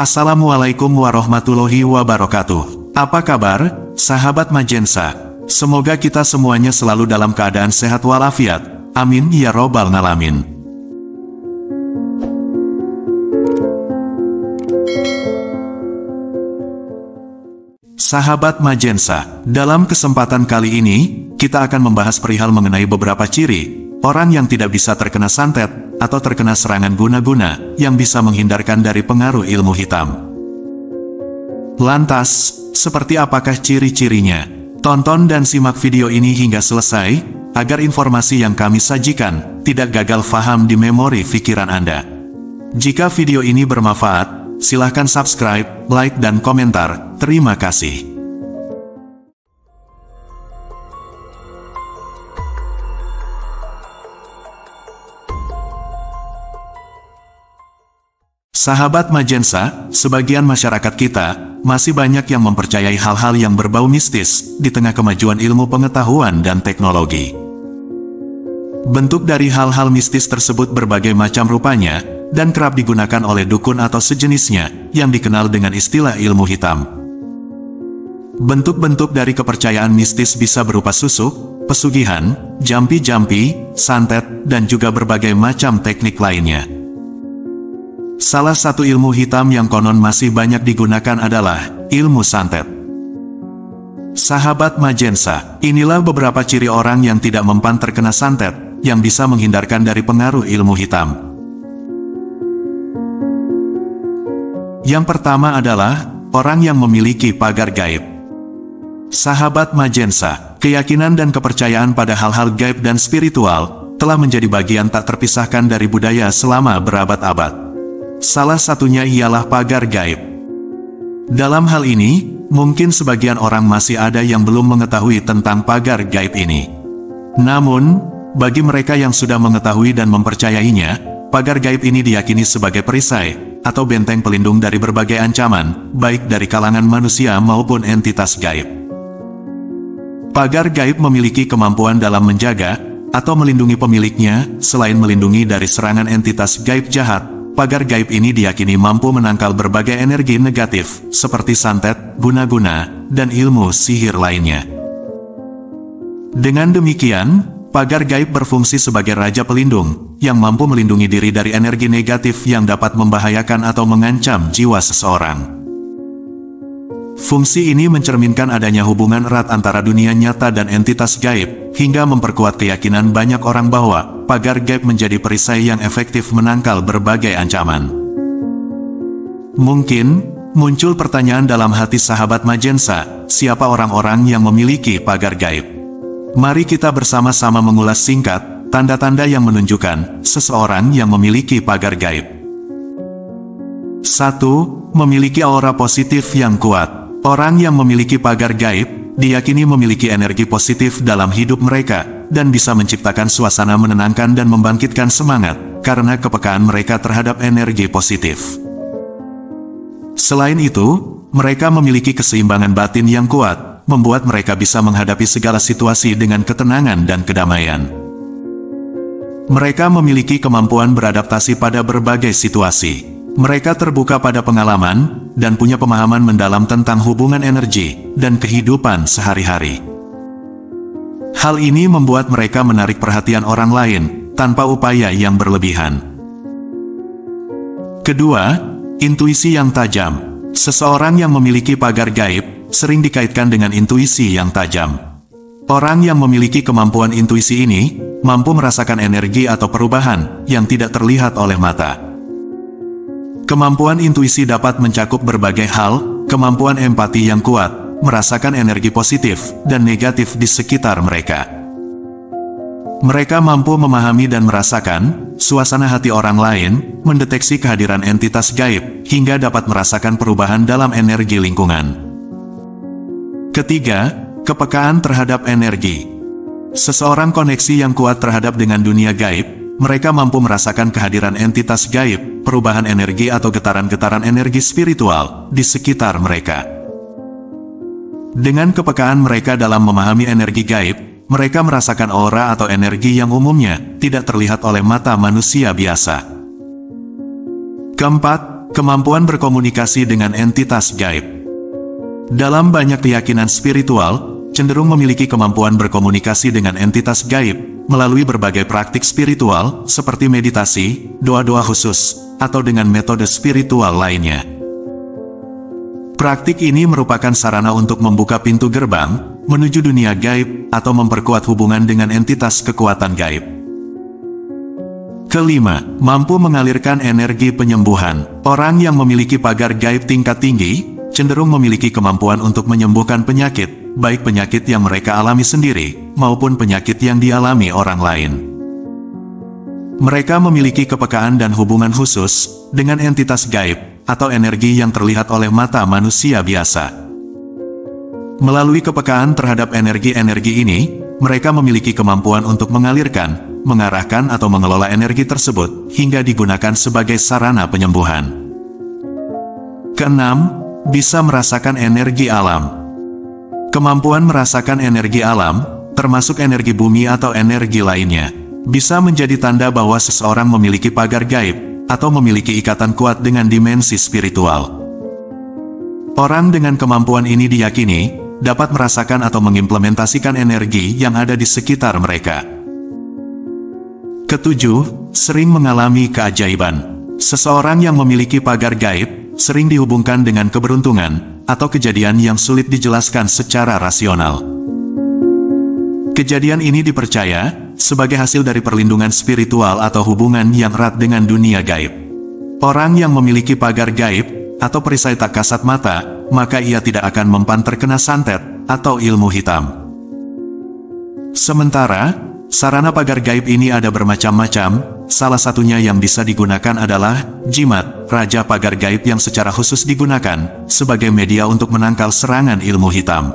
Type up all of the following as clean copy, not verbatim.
Assalamualaikum warahmatullahi wabarakatuh. Apa kabar, sahabat Majensa? Semoga kita semuanya selalu dalam keadaan sehat walafiat. Amin ya robbal alamin. Sahabat Majensa, dalam kesempatan kali ini, kita akan membahas perihal mengenai beberapa ciri orang yang tidak bisa terkena santet atau terkena serangan guna-guna yang bisa menghindarkan dari pengaruh ilmu hitam. Lantas, seperti apakah ciri-cirinya? Tonton dan simak video ini hingga selesai, agar informasi yang kami sajikan tidak gagal faham di memori pikiran Anda. Jika video ini bermanfaat, silahkan subscribe, like dan komentar. Terima kasih. Sahabat Majensa, sebagian masyarakat kita masih banyak yang mempercayai hal-hal yang berbau mistis di tengah kemajuan ilmu pengetahuan dan teknologi. Bentuk dari hal-hal mistis tersebut berbagai macam rupanya dan kerap digunakan oleh dukun atau sejenisnya yang dikenal dengan istilah ilmu hitam. Bentuk-bentuk dari kepercayaan mistis bisa berupa susuk, pesugihan, jampi-jampi, santet, dan juga berbagai macam teknik lainnya. Salah satu ilmu hitam yang konon masih banyak digunakan adalah ilmu santet. Sahabat Majensa, inilah beberapa ciri orang yang tidak mempan terkena santet, yang bisa menghindarkan dari pengaruh ilmu hitam. Yang pertama adalah orang yang memiliki pagar gaib. Sahabat Majensa, keyakinan dan kepercayaan pada hal-hal gaib dan spiritual telah menjadi bagian tak terpisahkan dari budaya selama berabad-abad. Salah satunya ialah pagar gaib. Dalam hal ini, mungkin sebagian orang masih ada yang belum mengetahui tentang pagar gaib ini. Namun, bagi mereka yang sudah mengetahui dan mempercayainya, pagar gaib ini diyakini sebagai perisai atau benteng pelindung dari berbagai ancaman, baik dari kalangan manusia maupun entitas gaib. Pagar gaib memiliki kemampuan dalam menjaga atau melindungi pemiliknya. Selain melindungi dari serangan entitas gaib jahat, pagar gaib ini diyakini mampu menangkal berbagai energi negatif, seperti santet, guna-guna, dan ilmu sihir lainnya. Dengan demikian, pagar gaib berfungsi sebagai raja pelindung, yang mampu melindungi diri dari energi negatif yang dapat membahayakan atau mengancam jiwa seseorang. Fungsi ini mencerminkan adanya hubungan erat antara dunia nyata dan entitas gaib, hingga memperkuat keyakinan banyak orang bahwa pagar gaib menjadi perisai yang efektif menangkal berbagai ancaman. Mungkin muncul pertanyaan dalam hati sahabat Majensa, siapa orang-orang yang memiliki pagar gaib? Mari kita bersama-sama mengulas singkat tanda-tanda yang menunjukkan seseorang yang memiliki pagar gaib. 1. Memiliki aura positif yang kuat. Orang yang memiliki pagar gaib diyakini memiliki energi positif dalam hidup mereka, dan bisa menciptakan suasana menenangkan dan membangkitkan semangat, karena kepekaan mereka terhadap energi positif. Selain itu, mereka memiliki keseimbangan batin yang kuat, membuat mereka bisa menghadapi segala situasi dengan ketenangan dan kedamaian. Mereka memiliki kemampuan beradaptasi pada berbagai situasi. Mereka terbuka pada pengalaman, dan punya pemahaman mendalam tentang hubungan energi dan kehidupan sehari-hari. Hal ini membuat mereka menarik perhatian orang lain, tanpa upaya yang berlebihan. Kedua, intuisi yang tajam. Seseorang yang memiliki pagar gaib sering dikaitkan dengan intuisi yang tajam. Orang yang memiliki kemampuan intuisi ini mampu merasakan energi atau perubahan yang tidak terlihat oleh mata. Kemampuan intuisi dapat mencakup berbagai hal, kemampuan empati yang kuat, merasakan energi positif dan negatif di sekitar mereka. Mereka mampu memahami dan merasakan suasana hati orang lain, mendeteksi kehadiran entitas gaib, hingga dapat merasakan perubahan dalam energi lingkungan. Ketiga, kepekaan terhadap energi. Seseorang koneksi yang kuat terhadap dengan dunia gaib. Mereka mampu merasakan kehadiran entitas gaib, perubahan energi atau getaran-getaran energi spiritual di sekitar mereka. Dengan kepekaan mereka dalam memahami energi gaib, mereka merasakan aura atau energi yang umumnya tidak terlihat oleh mata manusia biasa. Keempat, Kemampuan berkomunikasi dengan entitas gaib. Dalam banyak keyakinan spiritual, cenderung memiliki kemampuan berkomunikasi dengan entitas gaib melalui berbagai praktik spiritual seperti meditasi, doa-doa khusus, atau dengan metode spiritual lainnya. Praktik ini merupakan sarana untuk membuka pintu gerbang menuju dunia gaib atau memperkuat hubungan dengan entitas kekuatan gaib. Kelima, mampu mengalirkan energi penyembuhan. Orang yang memiliki pagar gaib tingkat tinggi cenderung memiliki kemampuan untuk menyembuhkan penyakit, baik penyakit yang mereka alami sendiri maupun penyakit yang dialami orang lain. Mereka memiliki kepekaan dan hubungan khusus dengan entitas gaib atau energi yang terlihat oleh mata manusia biasa. Melalui kepekaan terhadap energi-energi ini, mereka memiliki kemampuan untuk mengalirkan, mengarahkan atau mengelola energi tersebut hingga digunakan sebagai sarana penyembuhan. Keenam, bisa merasakan energi alam. Kemampuan merasakan energi alam, termasuk energi bumi atau energi lainnya, bisa menjadi tanda bahwa seseorang memiliki pagar gaib atau memiliki ikatan kuat dengan dimensi spiritual. Orang dengan kemampuan ini diyakini dapat merasakan atau mengimplementasikan energi yang ada di sekitar mereka. Ketujuh, sering mengalami keajaiban. Seseorang yang memiliki pagar gaib sering dihubungkan dengan keberuntungan atau kejadian yang sulit dijelaskan secara rasional. Kejadian ini dipercaya sebagai hasil dari perlindungan spiritual atau hubungan yang erat dengan dunia gaib. Orang yang memiliki pagar gaib atau perisai tak kasat mata, maka ia tidak akan mempan terkena santet atau ilmu hitam. Sementara, sarana pagar gaib ini ada bermacam-macam, salah satunya yang bisa digunakan adalah jimat, raja pagar gaib yang secara khusus digunakan sebagai media untuk menangkal serangan ilmu hitam.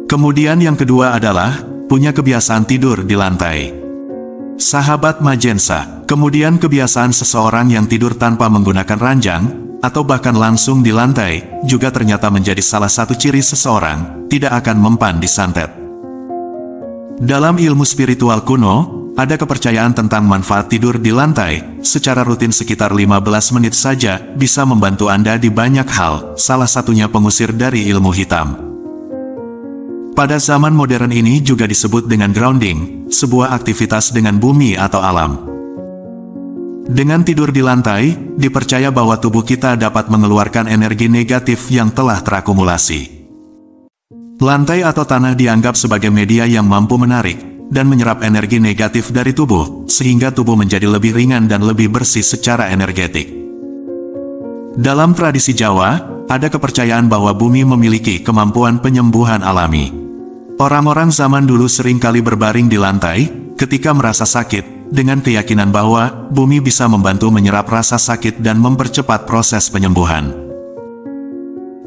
Kemudian yang kedua adalah punya kebiasaan tidur di lantai. Sahabat Majensa, kemudian kebiasaan seseorang yang tidur tanpa menggunakan ranjang atau bahkan langsung di lantai juga ternyata menjadi salah satu ciri seseorang tidak akan mempan di santet. Dalam ilmu spiritual kuno, ada kepercayaan tentang manfaat tidur di lantai secara rutin sekitar 15 menit saja bisa membantu Anda di banyak hal, salah satunya pengusir dari ilmu hitam. Pada zaman modern ini juga disebut dengan grounding, sebuah aktivitas dengan bumi atau alam. Dengan tidur di lantai, dipercaya bahwa tubuh kita dapat mengeluarkan energi negatif yang telah terakumulasi. Lantai atau tanah dianggap sebagai media yang mampu menarik dan menyerap energi negatif dari tubuh, sehingga tubuh menjadi lebih ringan dan lebih bersih secara energetik. Dalam tradisi Jawa, ada kepercayaan bahwa bumi memiliki kemampuan penyembuhan alami. Orang-orang zaman dulu sering kali berbaring di lantai ketika merasa sakit, dengan keyakinan bahwa bumi bisa membantu menyerap rasa sakit dan mempercepat proses penyembuhan.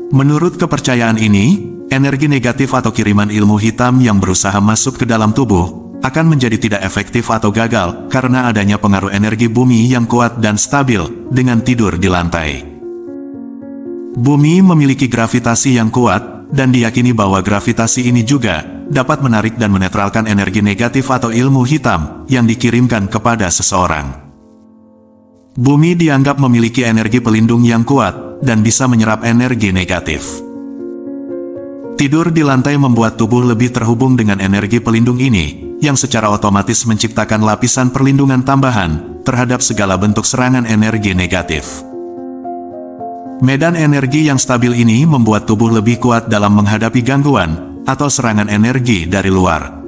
Menurut kepercayaan ini, energi negatif atau kiriman ilmu hitam yang berusaha masuk ke dalam tubuh akan menjadi tidak efektif atau gagal karena adanya pengaruh energi bumi yang kuat dan stabil dengan tidur di lantai. Bumi memiliki gravitasi yang kuat, dan diyakini bahwa gravitasi ini juga dapat menarik dan menetralkan energi negatif atau ilmu hitam yang dikirimkan kepada seseorang. Bumi dianggap memiliki energi pelindung yang kuat dan bisa menyerap energi negatif. Tidur di lantai membuat tubuh lebih terhubung dengan energi pelindung ini, yang secara otomatis menciptakan lapisan perlindungan tambahan terhadap segala bentuk serangan energi negatif. Medan energi yang stabil ini membuat tubuh lebih kuat dalam menghadapi gangguan atau serangan energi dari luar.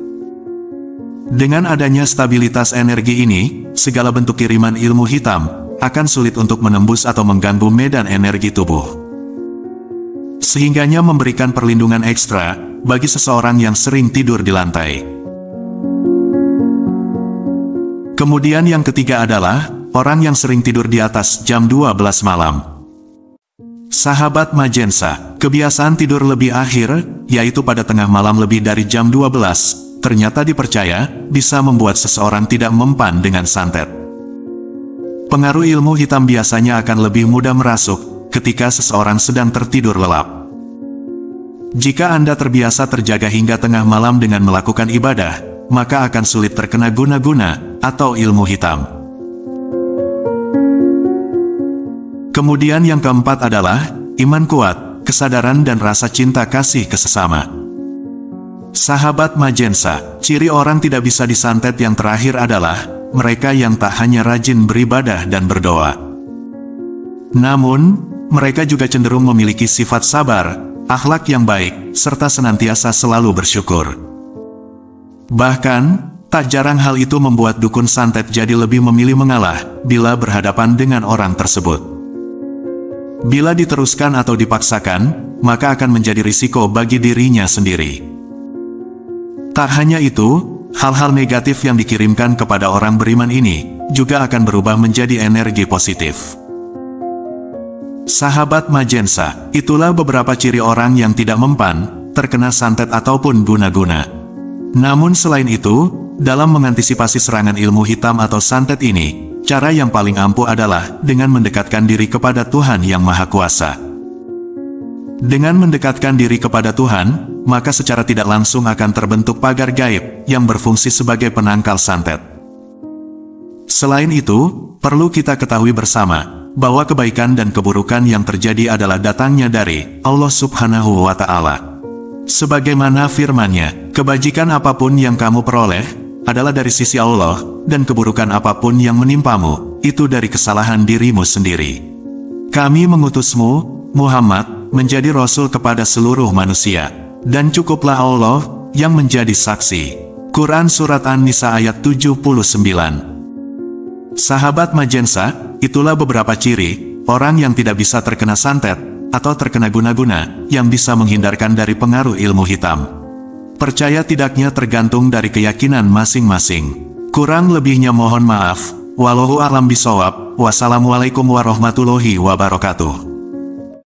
Dengan adanya stabilitas energi ini, segala bentuk kiriman ilmu hitam akan sulit untuk menembus atau mengganggu medan energi tubuh. Sehingganya memberikan perlindungan ekstra bagi seseorang yang sering tidur di lantai. Kemudian yang ketiga adalah orang yang sering tidur di atas jam 12 malam. Sahabat Majensa, kebiasaan tidur lebih akhir, yaitu pada tengah malam lebih dari jam 12, ternyata dipercaya bisa membuat seseorang tidak mempan dengan santet. Pengaruh ilmu hitam biasanya akan lebih mudah merasuk ketika seseorang sedang tertidur lelap. Jika Anda terbiasa terjaga hingga tengah malam dengan melakukan ibadah, maka akan sulit terkena guna-guna atau ilmu hitam. Kemudian yang keempat adalah iman kuat, kesadaran dan rasa cinta kasih ke sesama. Sahabat Majensa, ciri orang tidak bisa disantet yang terakhir adalah mereka yang tak hanya rajin beribadah dan berdoa, namun mereka juga cenderung memiliki sifat sabar, akhlak yang baik, serta senantiasa selalu bersyukur. Bahkan, tak jarang hal itu membuat dukun santet jadi lebih memilih mengalah bila berhadapan dengan orang tersebut. Bila diteruskan atau dipaksakan, maka akan menjadi risiko bagi dirinya sendiri. Tak hanya itu, hal-hal negatif yang dikirimkan kepada orang beriman ini juga akan berubah menjadi energi positif. Sahabat Majensa, itulah beberapa ciri orang yang tidak mempan, terkena santet ataupun guna-guna. Namun selain itu, dalam mengantisipasi serangan ilmu hitam atau santet ini, cara yang paling ampuh adalah dengan mendekatkan diri kepada Tuhan Yang Maha Kuasa. Dengan mendekatkan diri kepada Tuhan, maka secara tidak langsung akan terbentuk pagar gaib yang berfungsi sebagai penangkal santet. Selain itu, perlu kita ketahui bersama bahwa kebaikan dan keburukan yang terjadi adalah datangnya dari Allah Subhanahu wa Ta'ala. Sebagaimana firman-Nya, kebajikan apapun yang kamu peroleh adalah dari sisi Allah, dan keburukan apapun yang menimpamu itu dari kesalahan dirimu sendiri. Kami mengutusmu, Muhammad, menjadi Rasul kepada seluruh manusia, dan cukuplah Allah yang menjadi saksi. Quran Surat An-Nisa ayat 79. Sahabat Majensa, itulah beberapa ciri orang yang tidak bisa terkena santet atau terkena guna-guna yang bisa menghindarkan dari pengaruh ilmu hitam. Percaya tidaknya tergantung dari keyakinan masing-masing. Kurang lebihnya mohon maaf. Wallahu a'lam bishawab. Wassalamualaikum warahmatullahi wabarakatuh.